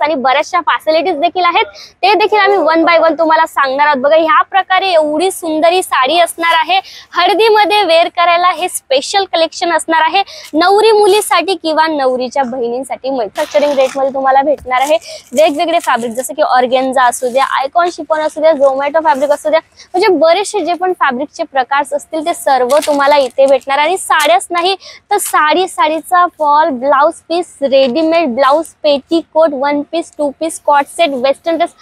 आणि बऱ्याचशा फॅसिलिटीज देखील आहेत, ते देखील आम्ही वन बाय वन तुम्हाला सांगणार आहोत। बघा ह्या प्रकारे एवढी सुंदर ही साडी असणार आहे, हळदीमध्ये वेअर करायला हे स्पेशल कलेक्शन असणार आहे। नवरी मुलीसाठी किंवा नवरीच्या बहिणींसाठी मॅन्युफॅक्चरिंग रेट मध्ये तुम्हाला भेटणार आहे। वेगवेगळे फॅब्रिक जसे की ऑर्गेन्झा असू द्या, आयकॉन शिफॉन असू द्या, झोमॅटो फॅब्रिक असू द्या, म्हणजे बरेचसे जे पण फॅब्रिकचे प्रकार असतील ते सर्व तुम्हाला इथे भेटणार। आणि साड्याच नाही तर साडीचा fall, blouse piece, readymade blouse, petticoat, one piece, two piece, coat set, western dress,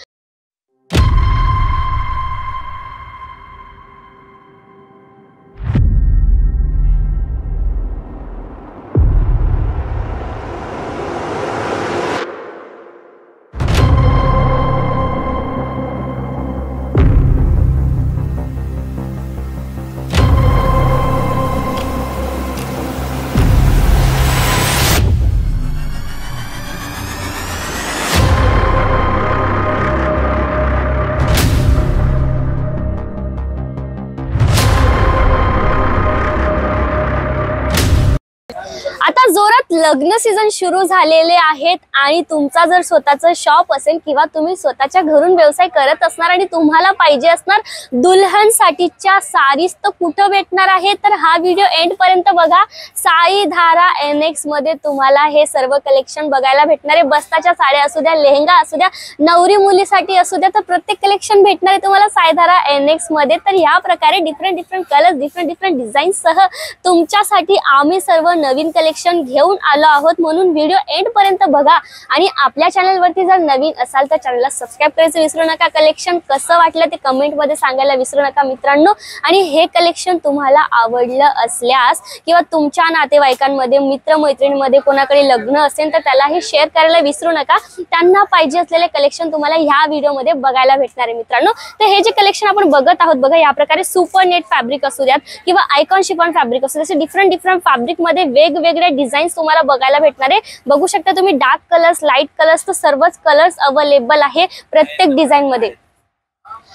आता जोरात लग्न सीझन सुरू झालेले आहेत आणि तुमचा जर स्वतःचं शॉप असेल किंवा तुम्ही स्वतःच्या घरून व्यवसाय करत असणार आणि तुम्हाला पाहिजे असणार दुल्हनसाठीच्या साडीज, तर कुठं भेटणार आहे, तर हा व्हिडिओ एंड पर्यंत बघा। साईधारा NX मध्ये तुम्हाला हे सर्व कलेक्शन बघायला भेटणार आहे। बस्ताच्या साड्या असू द्या, लेहंगा असू द्या, नवरी मुलीसाठी असू द्या, तर प्रत्येक कलेक्शन भेटणार आहे तुम्हाला साईधारा NX मध्ये। तर या प्रकारे डिफरंट कलर्स, डिफरंट डिझाईन सह तुमच्यासाठी आम्ही सर्व नवीन कलेक्शन घेऊन आलो आहोत, म्हणून व्हिडिओ एंड पर्यंत बघा। आणि आपल्या चॅनल वरती जर नवीन असाल तर चॅनलला सबस्क्राइब करायचं विसरू नका। कलेक्शन कसं वाटलं ते कमेंट मध्ये सांगायला विसरू नका मित्रांनो। आणि हे कलेक्शन तुम्हाला आवडलं असल्यास किंवा तुमच्या नातेवाईकांमध्ये, मित्रमैत्रिणींमध्ये कोणाकडे लग्न असेल तर त्यालाही शेअर करायला विसरू नका। त्यांना पाहिजे असलेले कलेक्शन तुम्हाला ह्या व्हिडिओ मध्ये बघायला भेटणार आहे मित्रांनो। तर हे जे कलेक्शन आपण बघत आहोत बघा, या प्रकारे सुपर नेट फॅब्रिक असू द्यात किंवा आयकॉन शिफॉन फॅब्रिक असू द्या, डिफरंट फॅब्रिक मध्ये वेगवेगळे डिझाईन्स तुम्हाला बघायला भेटणार आहे। बघू शकता तुम्ही डार्क कलर्स, लाईट कलर्स, तर सर्वच कलर्स अवेलेबल आहे प्रत्येक डिझाईन मध्ये।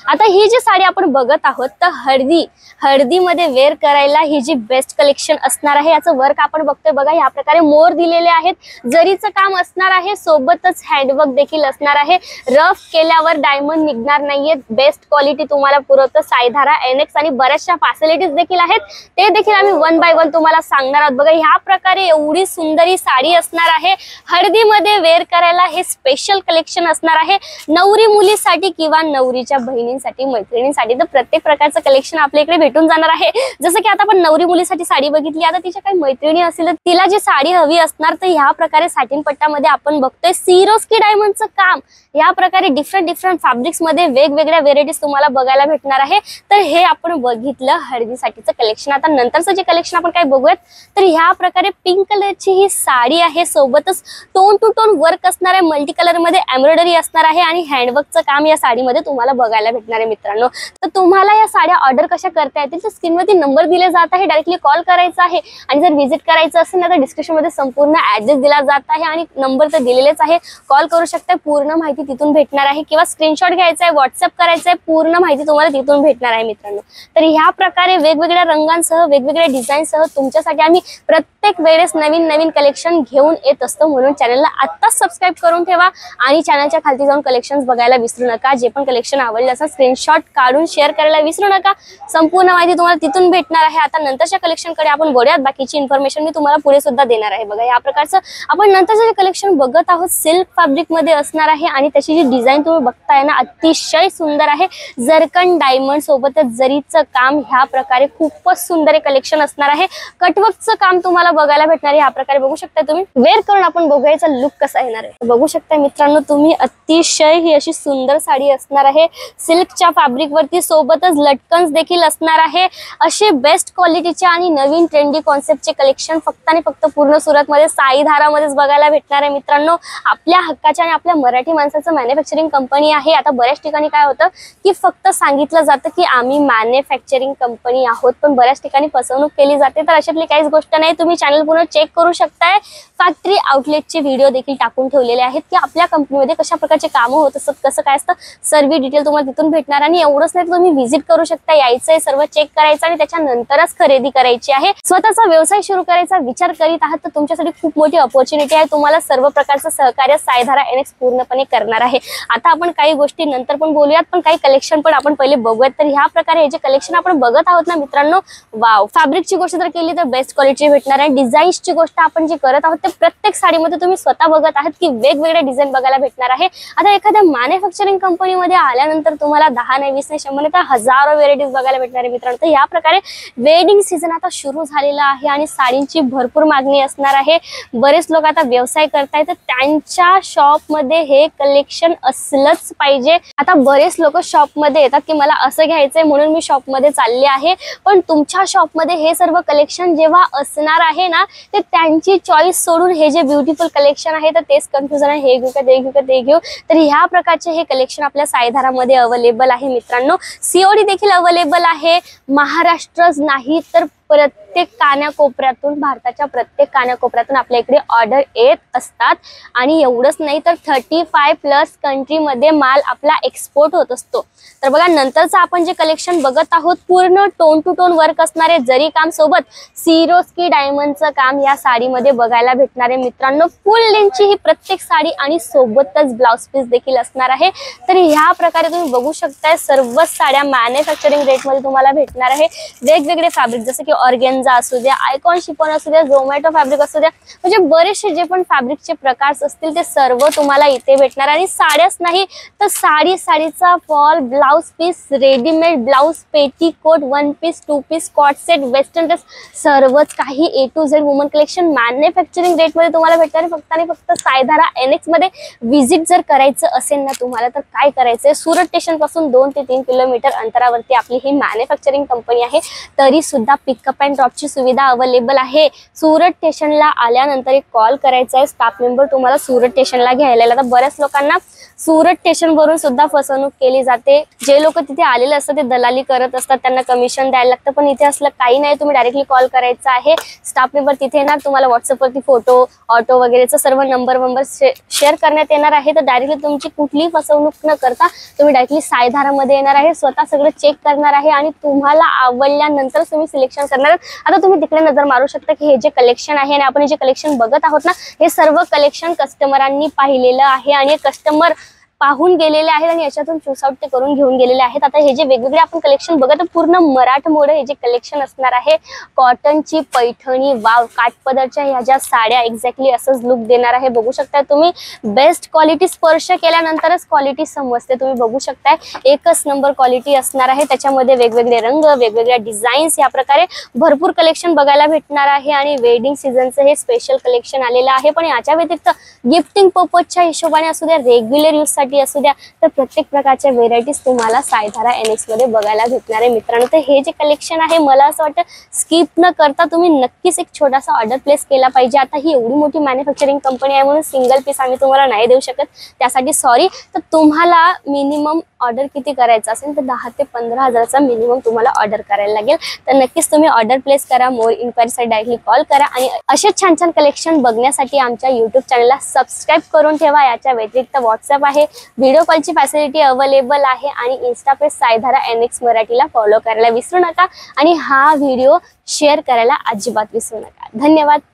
आता ही जी साडी आपण बघत आहोत तर हळदीमध्ये वेअर करायला ही जी बेस्ट कलेक्शन असणार आहे। याचं वर्क आपण बघतोय बघा, या प्रकारे मोर दिलेले आहेत, जरीचं काम असणार आहे, सोबतच हँडवर्क देखील असणार आहे। रफ केल्यावर डायमंड निघणार नाहीये, बेस्ट क्वालिटी तुम्हाला पुरवतं साईधारा NX आणि बऱ्याचशा फॅसिलिटीज देखील आहेत, ते देखील आम्ही वन बाय वन तुम्हाला सांगणार आहोत। बघा ह्या प्रकारे एवढी सुंदर ही साडी असणार आहे, हळदीमध्ये वेअर करायला हे स्पेशल कलेक्शन असणार आहे। नवरी मुलीसाठी किंवा नवरीच्या बहिणींसाठी, मैत्रिणींसाठी, तर प्रत्येक प्रकारचं कलेक्शन आपल्या इकडे भेटून जाणार आहे। जसं की आता आपण नवरी मुलीसाठी साडी बघितली, आता तिच्या काही मैत्रिणी असतील तर तिला जी साडी हवी असणार, तर ह्या प्रकारे सॅटिन पट्टामध्ये आपण बघतोय सिरोस्की डायमंडचं काम। या प्रकारे डिफरंट फॅब्रिक्स मध्ये वेगवेगळ्या व्हेरायटीज तुम्हाला बघायला भेटणार आहे। तर हे आपण बघितलं हळदीसाठीचं कलेक्शन। आता नंतरचं जे कलेक्शन आपण काय बघूयात, तर ह्या प्रकारे पिंक कलरची ही साडी आहे, सोबतच टोन टू टोन वर्क असणार आहे, मल्टी कलर मध्ये एम्ब्रॉयडरी असणार आहे आणि हँडवर्कचं काम या साडीमध्ये तुम्हाला बघायला भेटणार आहे मित्रांनो। तर तुम्हाला या साड्या ऑर्डर कशा करता येतील, तर स्क्रीनवरती नंबर दिले जात आहे, डायरेक्टली कॉल करायचा आहे। आणि जर व्हिजिट करायचं असेल ना तर डिस्क्रिप्शन मध्ये संपूर्ण ऍड्रेस दिला जात आहे आणि नंबर तर दिलेलेच आहे, कॉल करू शकता, पूर्ण माहिती तिथून भेटणार आहे, किंवा स्क्रीनशॉट घ्यायचा आहे, व्हॉट्सअप करायचा आहे, पूर्ण माहिती तुम्हाला तिथून भेटणार आहे मित्रांनो। तर ह्या प्रकारे वेगवेगळ्या रंगांसह, वेगवेगळ्या डिझाईनसह तुमच्यासाठी आम्ही प्रत्येक वेळेस नवीन कलेक्शन घेऊन येत असतो, म्हणून चॅनलला आत्ताच सबस्क्राइब करून ठेवा आणि चॅनलच्या खालती जाऊन कलेक्शन्स बघायला विसरू नका। जे पण कलेक्शन आवडले असेल स्क्रीनशॉट काढून शेअर करायला विसरू नका, संपूर्ण माहिती तुम्हाला तिथून भेटणार आहे। आता नंतरच्या कलेक्शन कडे आपण वळूयात, बाकीची इन्फॉर्मेशन मी तुम्हाला पुढे सुद्धा देणार आहे। बघा या प्रकारचं आपण नंतरचं जे कलेक्शन बघत आहोत सिल्क फॅब्रिक मध्ये असणार आहे आणि त्याची जी डिझाईन तुम्ही बघताय ना अतिशय सुंदर आहे, जरकन डायमंड सोबतच जरीचं काम, ह्या प्रकारे खूपच सुंदर कलेक्शन असणार आहे। कटवर्कचं काम तुम्हाला बघायला भेटणार आहे, ह्या प्रकारे बघू शकता तुम्ही। वेअर करून आपण बघायचा लुक कसा येणार आहे, बघू शकता मित्रांनो तुम्ही, अतिशय ही अशी सुंदर साडी असणार आहे सिल्कच्या फॅब्रिक वरती, सोबतच लटकन्स देखील असणार आहे। असे बेस्ट क्वालिटीचे आणि नवीन ट्रेंडी कॉन्सेप्टचे कलेक्शन फक्त आणि फक्त पूर्ण सुरत मध्ये साईधारा मध्येच बघायला भेटणार आहे मित्रांनो। आपल्या हक्काच्या आणि आपल्या मराठी माणसाचं मॅन्युफॅक्चरिंग कंपनी आहे। आता बऱ्याच ठिकाणी काय होतं की फक्त सांगितलं जातं की आम्ही मॅन्युफॅक्चरिंग कंपनी आहोत, पण बऱ्याच ठिकाणी फसवणूक केली जाते, तर अशातली काहीच गोष्ट नाही। तुम्ही चॅनल पूर्ण चेक करू शकताय, फॅक्टरी आउटलेटचे व्हिडिओ देखील टाकून ठेवलेले आहेत की आपल्या कंपनीमध्ये कशा प्रकारचे कामं होत असतात, कसं काय असतं, सर्व डिटेल तुम्हाला तिथून बघून भेटणार आणि एवढंच नाही, तुम्ही व्हिजिट करू शकता, यायचंय, सर्व चेक करायचं आणि त्याच्यानंतरच खरेदी करायची आहे. स्वतःचा व्यवसाय सुरू करायचा विचार करीत आहात तर तुमच्यासाठी खूप मोठी अपॉर्च्युनिटी आहे. तुम्हाला सर्व प्रकारचं सहकार्य साईधारा NX पूर्णपणे करणार आहे. आता आपण काही गोष्टी नंतर पण बोलूयात, पण काही कलेक्शन पण आपण पहिले बघूयात. तर ह्या प्रकारे हे जे कलेक्शन आपण बघत आहोत ना मित्रांनो, वाव. फॅब्रिकची गोष्ट जर केली तर बेस्ट क्वालिटी भेटणार आहे. डिझाईन्सची गोष्ट आपण जी करत आहोत ते प्रत्येक साडीमध्ये तुम्ही स्वतः बघत आहात की वेगवेगळे डिझाईन बघायला भेटणार आहे. आता एखाद्या मॅन्युफॅक्चरिंग कंपनीमध्ये आल्यानंतर तुम्हाला 10 नाही 20 नाही 100 नाही तर हजारो व्हेरायटीज बघायला भेटणार आहे मित्रांनो. तर या प्रकारे वेडिंग सीझन आता सुरू झालेला आहे आणि साडींची भरपूर मागणी असणार आहे. बरेच लोक आता व्यवसाय करतायत तर त्यांच्या शॉप मध्ये हे कलेक्शन असलंच पाहिजे. आता बरेच लोक शॉप मध्ये येतात की मला असं घ्यायचंय म्हणून मी शॉप मध्ये चालले आहे, पण तुमच्या शॉप मध्ये हे सर्व कलेक्शन जेव्हा असणार आहे ना ते त्यांची चॉईस सोडून हे जे ब्युटिफुल कलेक्शन आहे तर तेच कन्फ्युजन आहे, हे घेऊ का ते घेऊ का ते घेऊ. तर ह्या प्रकारचे हे कलेक्शन आपल्या साईधारामध्ये अवेलेबल आहे मित्रांनो. COD देखील अवेलेबल आहे. महाराष्ट्रच नाही तर प्रत्येक कानाकोपऱ्यातून, भारताच्या प्रत्येक कानाकोपऱ्यातून आपल्या इकडे ऑर्डर येत असतात आणि एवढंच नाही तर 35+ कंट्रीमध्ये माल आपला एक्सपोर्ट होत असतो. तर बघा नंतरचं आपण जे कलेक्शन बघत आहोत पूर्ण टोन टू टोन वर्क असणारे जरी काम सोबत सिरोस्की डायमंडचं काम या साडीमध्ये बघायला भेटणार आहे मित्रांनो. फुल लेंथची ही प्रत्येक साडी आणि सोबतच ब्लाउज पीस देखील असणार आहे. तर ह्या प्रकारे तुम्ही बघू शकताय सर्वच साड्या मॅन्युफॅक्चरिंग रेटमध्ये तुम्हाला भेटणार आहे. वेगवेगळे फॅब्रिक जसे की ऑर्गेन्झा असू द्या, आयकॉन शिफॉन असू द्या, झोमॅटो फॅब्रिक असू द्या, म्हणजे बरेचसे जे पण फॅब्रिकचे प्रकार असतील ते सर्व तुम्हाला इथे भेटणार. आणि साड्याच नाही तर साडीचा fall, blouse piece, readymade blouse, petticoat, 1 piece, 2 piece, coat set, western dress, सर्वच काही A to Z woman collection manufacturing रेटमध्ये तुम्हाला भेटणार आहे. फक्त आणि फक्त साईधारा NX मध्ये व्हिजिट जर करायचं असेल ना तुम्हाला तर काय करायचंय, सुरत स्टेशन पासून 2 ते 3 किलोमीटर अंतरावरती आपली ही मॅन्युफॅक्चरिंग कंपनी आहे. तरी सुद्धा पिकअप अँड ड्रॉपची सुविधा अवेलेबल आहे. सुरत स्टेशनला आल्यानंतर एक कॉल करायचा आहे, स्टाफ मेंबर तुम्हाला सुरत स्टेशनला घ्यायला येईल. आता बऱ्याच लोकांना सुरत स्टेशन वरून सुद्धा फसवणूक केली जाते. जे लोक तिथे आलेले असतात ते दलाली करत असतात, त्यांना कमिशन द्यायला लागतं, पण इथे असलं काही नाही. तुम्ही डायरेक्टली कॉल करायचा आहे, स्टाफ मेंबर तिथे येणार, तुम्हाला व्हॉट्सअपवरती फोटो, ऑटो वगैरेचा सर्व नंबर शेअर करण्यात येणार आहे. तर डायरेक्टली तुमची कुठलीही फसवणूक न करता तुम्ही डायरेक्टली साईधारामध्ये येणार आहे, स्वतः सगळं चेक करणार आहे आणि तुम्हाला आवडल्यानंतर तुम्ही सिलेक्शन करणार. आता तुम्ही तिकडे नजर मारू शकता की हे जे कलेक्शन आहे आणि आपण हे जे कलेक्शन बघत आहोत ना हे सर्व कलेक्शन कस्टमरांनी पाहिलेलं आहे आणि कस्टमर पाहून गेलेले आहेत आणि याच्यातून चूज आउट ते करून घेऊन गेलेले आहेत. आता हे जे वेगवेगळे आपण कलेक्शन बघत पूर्ण मराठमोडे हे जे कलेक्शन असणार आहे, कॉटनची पैठणी, वाव, काठपदरच्या ह्या ज्या साड्या एक्झॅक्टली असंच लुक देणार आहे. बघू शकता तुम्ही, बेस्ट क्वालिटी स्पर्श केल्यानंतरच क्वालिटी समजते. तुम्ही बघू शकताय एकच नंबर क्वालिटी असणार आहे. त्याच्यामध्ये वेगवेगळे रंग, वेगवेगळ्या डिझाईन्स, या प्रकारे भरपूर कलेक्शन बघायला भेटणार आहे आणि वेडिंग सीझनचं हे स्पेशल कलेक्शन आलेलं आहे. पण याच्या व्यतिरिक्त गिफ्टिंग पर्पजच्या हिशोबाने असू द्या, रेग्युलर यूज साठी असू द्या, तर प्रत्येक प्रकारच्या व्हेरायटीज तुम्हाला साईधारा NX मध्ये बघायला भेटणार आहे मित्रांनो. तर हे जे कलेक्शन आहे मला असं वाटतं स्किप न करता तुम्ही नक्कीच एक छोटासा ऑर्डर प्लेस केला पाहिजे. आता ही एवढी मोठी मॅन्युफॅक्चरिंग कंपनी आहे म्हणून सिंगल पीस आम्ही तुम्हाला नाही देऊ शकत, त्यासाठी सॉरी. तर तुम्हाला मिनिमम ऑर्डर किती करायचं असेल तर 10 ते 15 हजाराचा मिनिमम तुम्हाला ऑर्डर करायला लागेल. तर नक्कीच तुम्ही ऑर्डर प्लेस करा. मोर इन्क्वायरीसाठी डायरेक्टली कॉल करा आणि असे छान छान कलेक्शन बघण्यासाठी आमच्या यूट्यूब चॅनलला सबस्क्राईब करून ठेवा. याच्या व्यतिरिक्त व्हॉट्सअप आहे, व्हिडिओ कॉलची फॅसिलिटी अवेलेबल आहे आणि इन्स्टा पेज साईधारा NX मराठीला फॉलो करायला विसरू नका आणि हा व्हिडिओ शेअर करायला अजिबात विसरू नका. धन्यवाद.